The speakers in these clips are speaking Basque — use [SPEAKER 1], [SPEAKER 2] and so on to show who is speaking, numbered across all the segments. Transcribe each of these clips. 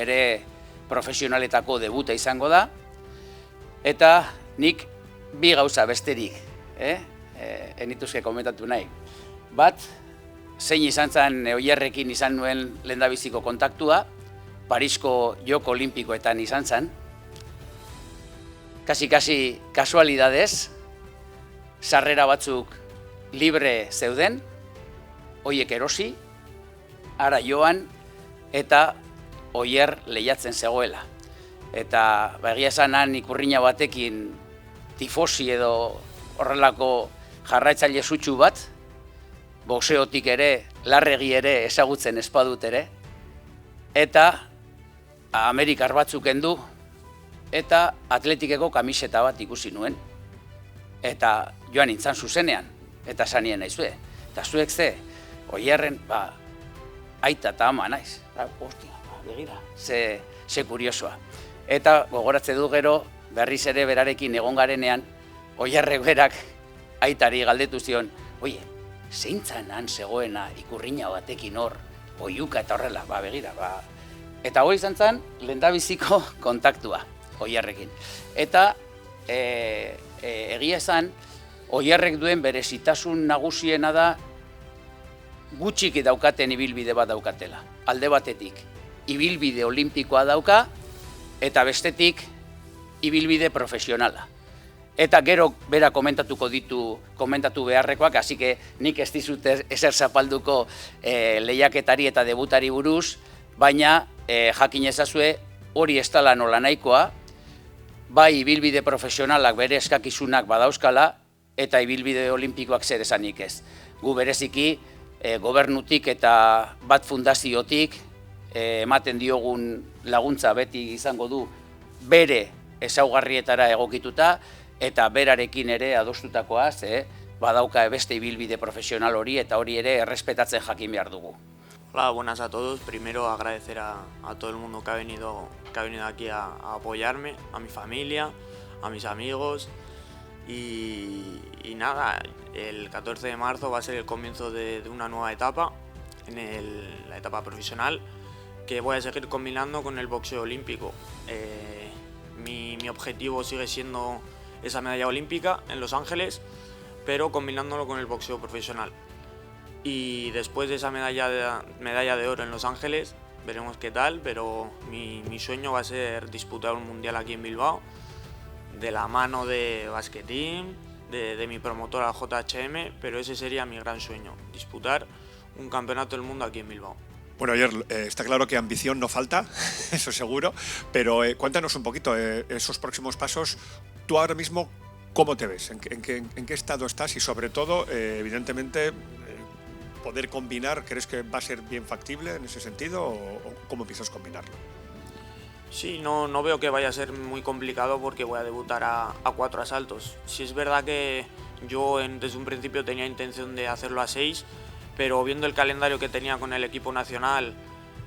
[SPEAKER 1] bere profesionaletako debuta izango da, eta nik bi gauza besterik, enituzke komentatu nahi. Bat, zein izan zen Oierrekin izan nuen lehendabiziko kontaktua, Parisko Joko Olimpikoetan izan zen. Kasi kasualidadez, sarrera batzuk libre zeuden, hoiek erosi, ara joan eta Oier lehiatzen zegoela. Eta egia esan han ikurrina batekin tifosi edo horrelako jarraitzaile sutsu bat, boxeotik ere, larregi ere ezagutzen espadut ere, eta Amerikar batzuk kendu, eta atletikeko kamiseta bat ikusi nuen. Eta joan nintzen zuzenean, eta sanien naizue. Eta zuek ze, Oierren, aita eta ama naiz. Ostia, begira, ze kuriosoa. Eta gogoratze du gero, berriz ere berarekin egon garenean, Oierrek berak aitari galdetu zion, oie, zeintzan han zegoena ikurrina batekin hor, oiuka eta horrela, begira, Eta hoi izan zen, lehendabiziko kontaktua Oierrekin. Eta egia esan, Oierrek duen berezitasun nagusiena da gutxik daukaten ibilbide bat daukatela. Alde batetik, ibilbide olimpikoa dauka, eta bestetik, ibilbide profesionala. Eta gero bera komentatu beharrekoak, hasi que nik ez dizut ezer zapalduko lehiaketari eta debutari buruz, baina jakin ezazue hori ez dela nola nahikoa, bai ibilbide profesionalak bere eskakizunak badauzkala, eta ibilbide olimpikoak zer esanik ez. Gu bereziki gobernutik eta bat fundaziotik ematen diogun laguntza beti izango du bere ezaugarrietara egokituta, eta berarekin ere adostutakoaz, badauka beste ibilbide profesional hori, eta hori ere errespetatzen jakin behar dugu.
[SPEAKER 2] Hola, buenas a todos. Primero agradecer a todo el mundo que ha venido aquí a apoyarme, a mi familia, a mis amigos y nada, el 14 de marzo va a ser el comienzo de una nueva etapa, la etapa profesional, que voy a seguir combinando con el boxeo olímpico. Mi objetivo sigue siendo esa medalla olímpica en Los Ángeles, pero combinándolo con el boxeo profesional. Y después de esa medalla de oro en Los Ángeles, veremos qué tal, pero mi sueño va a ser disputar un mundial aquí en Bilbao, de la mano de Basket Team, de mi promotora JHM, pero ese sería mi gran sueño, disputar un campeonato del mundo aquí en Bilbao.
[SPEAKER 3] Bueno, Oier, está claro que ambición no falta, eso seguro, pero cuéntanos un poquito esos próximos pasos. Tú ahora mismo, ¿cómo te ves? ¿En qué estado estás? Y sobre todo, evidentemente, poder combinar, ¿crees que va a ser bien factible en ese sentido o cómo piensas combinarlo?
[SPEAKER 2] Sí, no veo que vaya a ser muy complicado porque voy a debutar a 4 asaltos. Sí es verdad que yo desde un principio tenía intención de hacerlo a 6, pero viendo el calendario que tenía con el equipo nacional,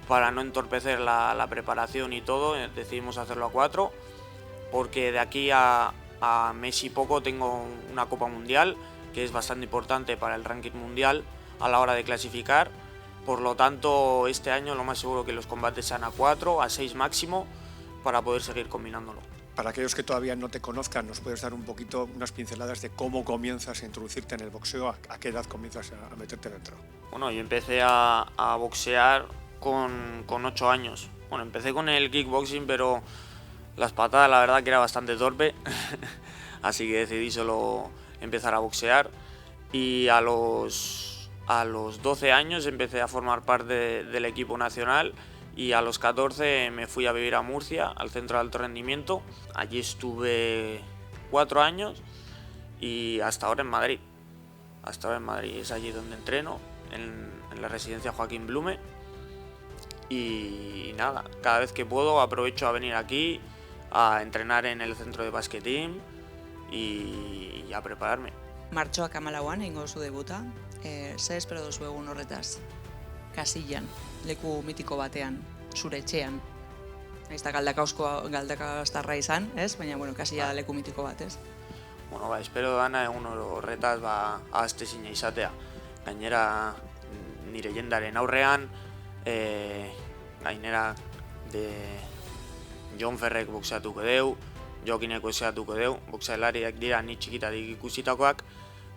[SPEAKER 2] para no entorpecer la preparación y todo, decidimos hacerlo a 4, porque de aquí a mes y poco tengo una Copa Mundial, que es bastante importante para el ranking mundial a la hora de clasificar. Por lo tanto, este año lo más seguro que los combates sean a 4, a 6 máximo, para poder seguir combinándolo.
[SPEAKER 3] Para aquellos que todavía no te conozcan, ¿nos puedes dar un poquito unas pinceladas de cómo comienzas a introducirte en el boxeo? ¿A qué edad comienzas a meterte dentro?
[SPEAKER 2] Bueno, yo empecé a boxear con 8 años. Bueno, empecé con el kickboxing, pero las patadas la verdad que era bastante torpe, así que decidí solo empezar a boxear. Y a los 12 años empecé a formar parte del equipo nacional y a los 14 me fui a vivir a Murcia, al centro de alto rendimiento. Allí estuve 4 años y hasta ahora en Madrid. Hasta ahora en Madrid, es allí donde entreno, en la residencia Joaquín Blume. Y nada, cada vez que puedo aprovecho a venir aquí a entrenar en el centro de Basket Team y a prepararme.
[SPEAKER 4] Martxoak 14an egingo duzu debuta, ze espero duzu egun horretaz? Kasillan, leku mitiko batean, zure etxean. Ez da galdakastarra izan, ez? Baina, kasilla da leku mitiko bat, ez?
[SPEAKER 2] Bueno, espero dana egun horretaz ahaztezina izatea. Gainera, nire jendaren aurrean, gainera Jon Ferrek boxeatuko deu, Jokinek boxeatuko deu, boxealariak dira ni txikitatik ikusitakoak,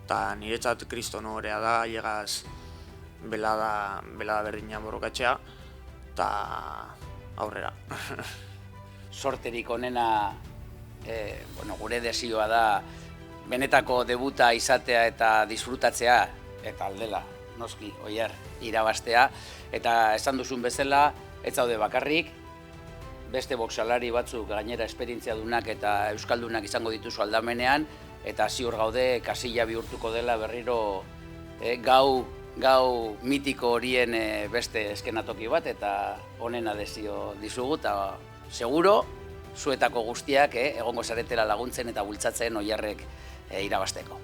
[SPEAKER 2] eta niretzat kriston ohorea da, llegaz belada berdina borrokatzea, eta aurrera.
[SPEAKER 1] Sorterik onena, gure desioa da, benetako debuta izatea eta disfrutatzea, eta aldela, noski, Oier, irabaztea, eta esan duzun bezala, ez zaude bakarrik, beste boxealari batzuk gainera esperientzia dunak eta euskaldunak izango dituzu aldamenean, eta ziur gaude kasilla bihurtuko dela berriro gau mitiko horien beste eskenatoki bat, eta honena desio dizugu, eta seguro zuetako guztiak egongo zaretela laguntzen eta bultzatzen Oierrek irabazteko.